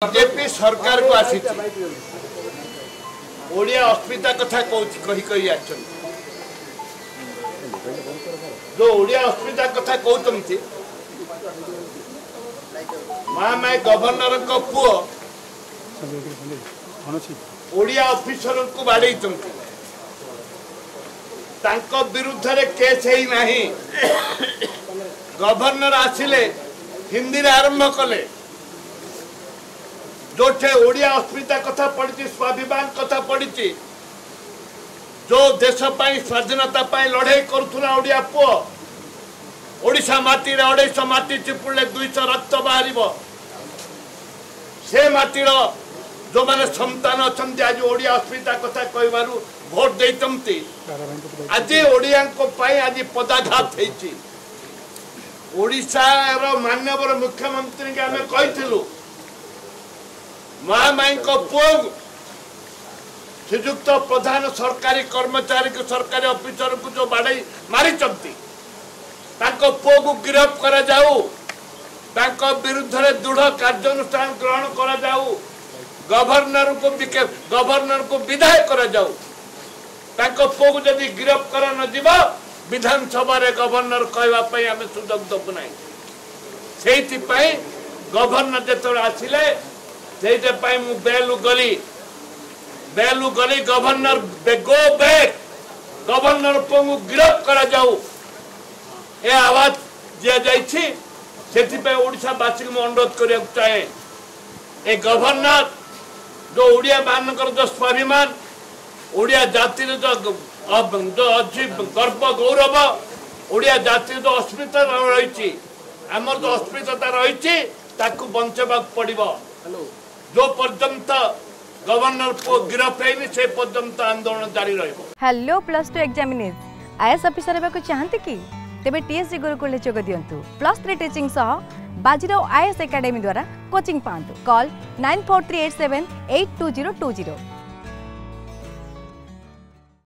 BJP सरकार को आसी ओडिया अस्मिता कथा कही जो ओडिया अस्मिता कथा कहते महामाई गवर्नर पुओ ओडिया ऑफिसर को बाड़े विरुद्ध रे केस ही नहीं गवर्नर आसिले हिंदी रे आरंभ कले जो ओडिया अस्मिता कथा पड़ी स्वाभिमान कथा पड़ी जो देश स्वाधीनता लड़ाई करुला ओडिया पुओ ओडिशा माटी 250 माटी चिपुड़े 200 रक्त बाहर से माटीर जो मैंने संतान अच्छा आज ओडिया अस्मिता कथा कहू भोट देते आज ओडिया आज पदाघात ओडिशार माननीय मुख्यमंत्री के आम कही महामाई पुओ श्रीजुक्त प्रधान सरकारी कर्मचारी को सरकारी ऑफिसर को जो बाड़े मारी पुओ को गिरफ्त करा जाऊ विरुद्ध में दृढ़ कार्यानुष्ठान ग्रहण करा जाऊ गवर्नर को विदाय करा जाऊ पुओ को जदि गिरफ्त करा न जीव विधानसभा रे गवर्नर कहवाई आम सुजोग दबु ना से गवर्नर जो आसिले से बेलू गली गवर्नर गो बैक गवर्नर को गिरफ्त करा जाऊ ए आवाज दि ओडिशावासी को अनुरोध करने चाहे ए गवर्नर जो ओडिया मानकर जो स्वाभिमान ओडिया जाति जो अच्छी गर्व गौरव ओडिया जाति जो अस्मिता रही आमर जो अस्मिता रही बंचवा पड़ो जो पर्यंत गवर्नर को गिरफ्त है से पर्यंत आंदोलन जारी रहिबो। हेलो +2 एग्जामिनीज आईएएस ऑफिसर हेबाकु चाहते कि तेबे टीएससी गुरुकुल जोग दियंतु +3 टीचिंग सह बाजीराव आईएएस एकेडमी द्वारा कोचिंग पांतु कॉल 9438782020।